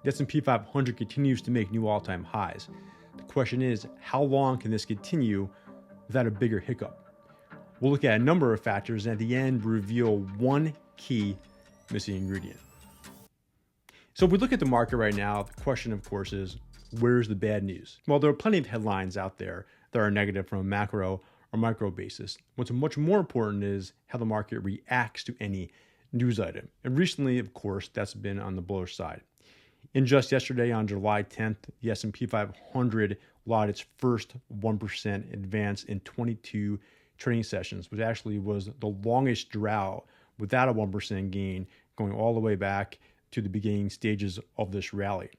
The S&P 500 continues to make new all-time highs. The question is, how long can this continue without a bigger hiccup? We'll look at a number of factors and at the end reveal one key missing ingredient. So if we look at the market right now, the question of course is, where's the bad news? Well, there are plenty of headlines out there that are negative from a macro or micro basis. What's much more important is how the market reacts to any news item. And recently, of course, that's been on the bullish side. And just yesterday on July 10th, the S&P 500 allowed its first 1% advance in 22 trading sessions, which actually was the longest drought without a 1% gain, going all the way back to the beginning stages of this rally.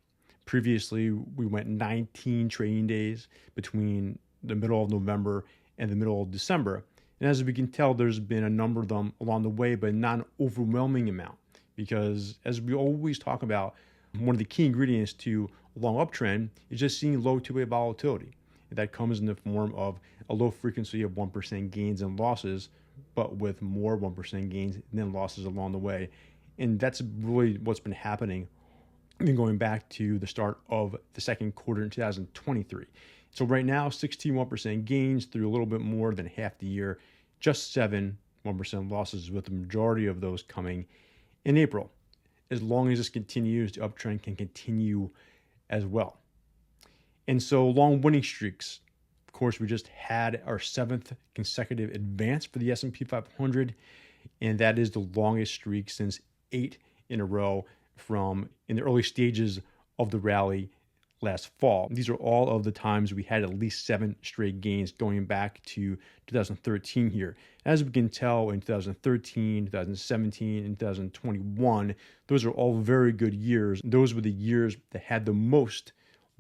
Previously, we went 19 trading days between the middle of November and the middle of December. And as we can tell, there's been a number of them along the way, but not an overwhelming amount. Because as we always talk about, one of the key ingredients to a long uptrend is just seeing low two-way volatility. And that comes in the form of a low frequency of 1% gains and losses, but with more 1% gains and then losses along the way. And that's really what's been happening going back to the start of the second quarter in 2023. So right now, 61% gains through a little bit more than half the year, just 1% losses, with the majority of those coming in April. As long as this continues, the uptrend can continue as well. And so long winning streaks, of course, we just had our 7th consecutive advance for the S&P 500, and that is the longest streak since 8 in a row from in the early stages of the rally last fall. These are all of the times we had at least 7 straight gains going back to 2013 here. As we can tell, in 2013, 2017, and 2021, those are all very good years. Those were the years that had the most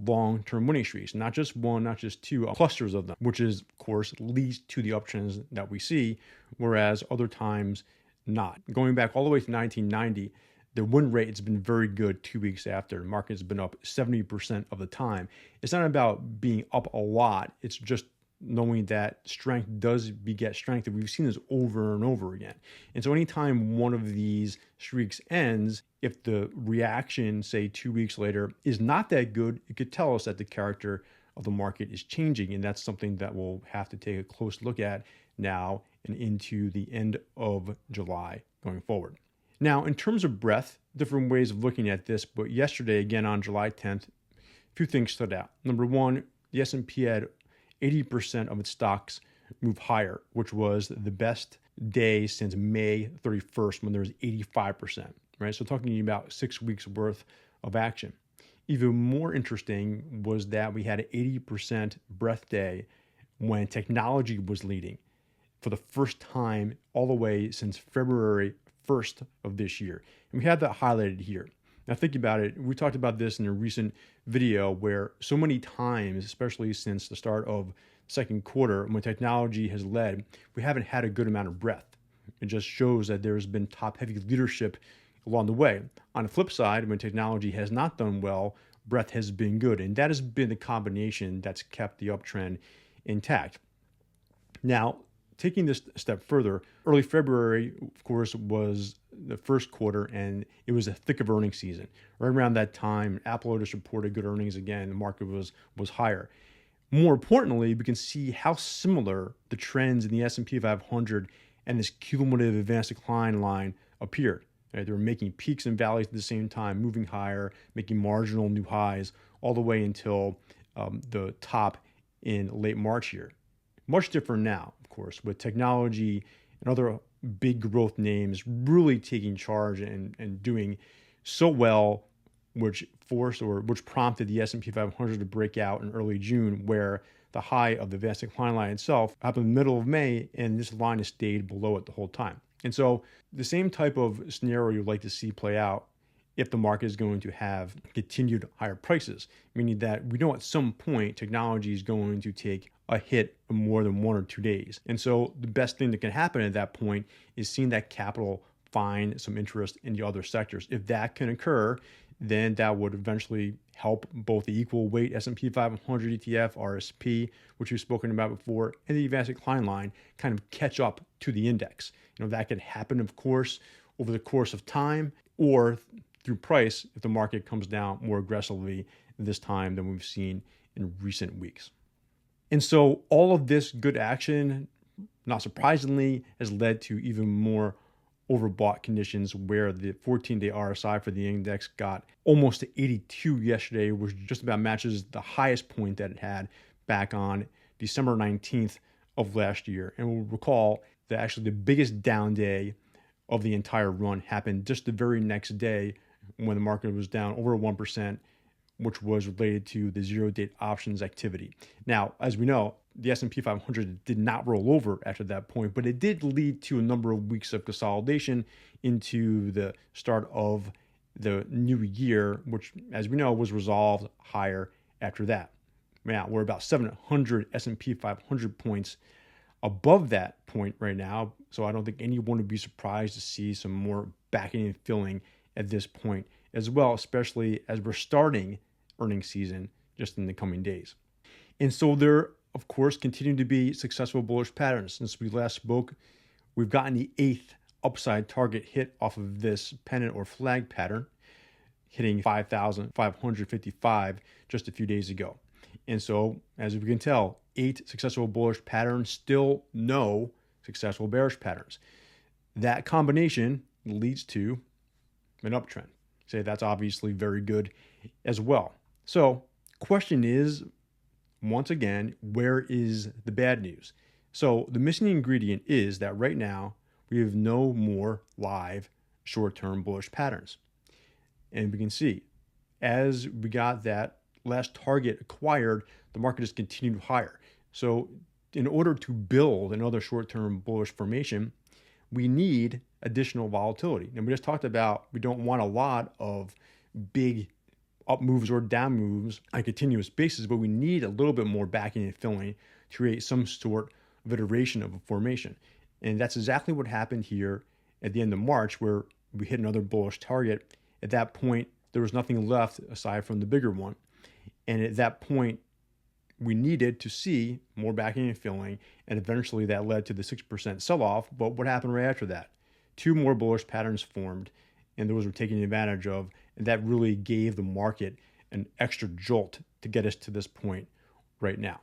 long-term winning streaks, not just one, not just two, clusters of them, which is, of course, leads to the uptrends that we see, whereas other times not. Going back all the way to 1990, the win rate has been very good 2 weeks after. The market has been up 70% of the time. It's not about being up a lot. It's just knowing that strength does beget strength. And we've seen this over and over again. And so anytime one of these streaks ends, if the reaction, say 2 weeks later, is not that good, it could tell us that the character of the market is changing. And that's something that we'll have to take a close look at now and into the end of July going forward. Now, in terms of breadth, different ways of looking at this, but yesterday, again on July 10th, a few things stood out. Number one, the S&P had 80% of its stocks move higher, which was the best day since May 31st when there was 85%, right? So talking about 6 weeks worth of action. Even more interesting was that we had an 80% breadth day when technology was leading for the first time all the way since February 1st of this year. And we have that highlighted here. Now think about it. We talked about this in a recent video where so many times, especially since the start of second quarter, when technology has led, we haven't had a good amount of breadth. It just shows that there's been top-heavy leadership along the way. On the flip side, when technology has not done well, breadth has been good. And that has been the combination that's kept the uptrend intact. Now, taking this a step further, early February, of course, was the first quarter, and it was a thick of earnings season. Right around that time, Apple just reported good earnings again. The market was higher. More importantly, we can see how similar the trends in the S&P 500 and this cumulative advanced decline line appeared. Right? They were making peaks and valleys at the same time, moving higher, making marginal new highs, all the way until the top in late March here. Much different now, of course, with technology and other big growth names really taking charge and doing so well, which prompted the S&P 500 to break out in early June, where the high of the advanced decline line itself happened in the middle of May, and this line has stayed below it the whole time. And so the same type of scenario you'd like to see play out if the market is going to have continued higher prices, meaning that we know at some point technology is going to take a hit of more than 1 or 2 days. And so the best thing that can happen at that point is seeing that capital find some interest in the other sectors. If that can occur, then that would eventually help both the equal weight S&P 500 ETF, RSP, which we've spoken about before, and the advanced decline line kind of catch up to the index. That could happen, of course, over the course of time, or through price if the market comes down more aggressively this time than we've seen in recent weeks. And so all of this good action, not surprisingly, has led to even more overbought conditions where the 14-day RSI for the index got almost to 82 yesterday, which just about matches the highest point that it had back on December 19th of last year. And we'll recall that actually the biggest down day of the entire run happened just the very next day when the market was down over 1%, which was related to the zero-date options activity. Now, as we know, the S&P 500 did not roll over after that point, but it did lead to a number of weeks of consolidation into the start of the new year, which, as we know, was resolved higher after that. Now, we're about 700 S&P 500 points above that point right now, so I don't think anyone would be surprised to see some more backing and filling at this point as well, especially as we're starting earnings season just in the coming days. And so there, of course, continue to be successful bullish patterns. Since we last spoke, we've gotten the 8th upside target hit off of this pennant or flag pattern, hitting 5,555 just a few days ago. And so, as we can tell, 8 successful bullish patterns, still no successful bearish patterns. That combination leads to an uptrend. Say that's obviously very good as well. So, question is, once again, where is the bad news? So the missing ingredient is that right now we have no more live short-term bullish patterns. And we can see as we got that last target acquired, the market has continued higher. So in order to build another short-term bullish formation, we need additional volatility. And we just talked about we don't want a lot of big up moves or down moves on a continuous basis, but we need a little bit more backing and filling to create some sort of iteration of a formation. And that's exactly what happened here at the end of March, where we hit another bullish target. At that point, there was nothing left aside from the bigger one. And at that point, we needed to see more backing and filling, and eventually that led to the 6% sell-off. But what happened right after that? 2 more bullish patterns formed, and those were taken advantage of, and that really gave the market an extra jolt to get us to this point right now.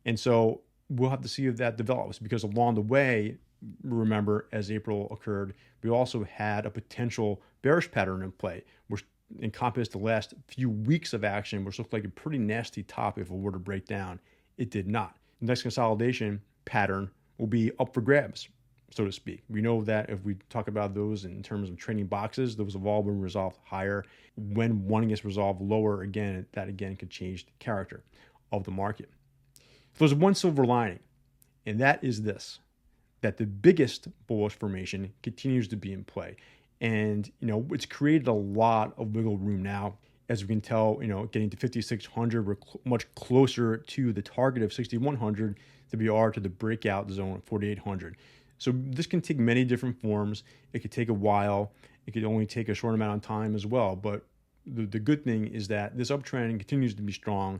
And so we'll have to see if that develops, because along the way, remember, as April occurred, we also had a potential bearish pattern in play, which encompassed the last few weeks of action, which looked like a pretty nasty top if it were to break down. It did not. The next consolidation pattern will be up for grabs, so to speak. We know that if we talk about those in terms of trading boxes, those have all been resolved higher. When one gets resolved lower, again, that again could change the character of the market. There's one silver lining, and that is this, that the biggest bullish formation continues to be in play. And, it's created a lot of wiggle room now. As we can tell, getting to 5,600, we're much closer to the target of 6,100 than we are to the breakout zone of 4,800. So this can take many different forms. It could take a while. It could only take a short amount of time as well. But the good thing is that this uptrend continues to be strong.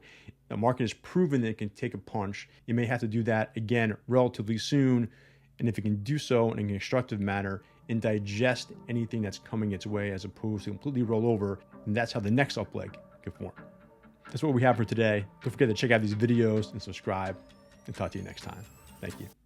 The market has proven that it can take a punch. You may have to do that again relatively soon. And if it can do so in a constructive manner and digest anything that's coming its way as opposed to completely roll over, and that's how the next up leg could form. That's what we have for today. Don't forget to check out these videos and subscribe, and talk to you next time. Thank you.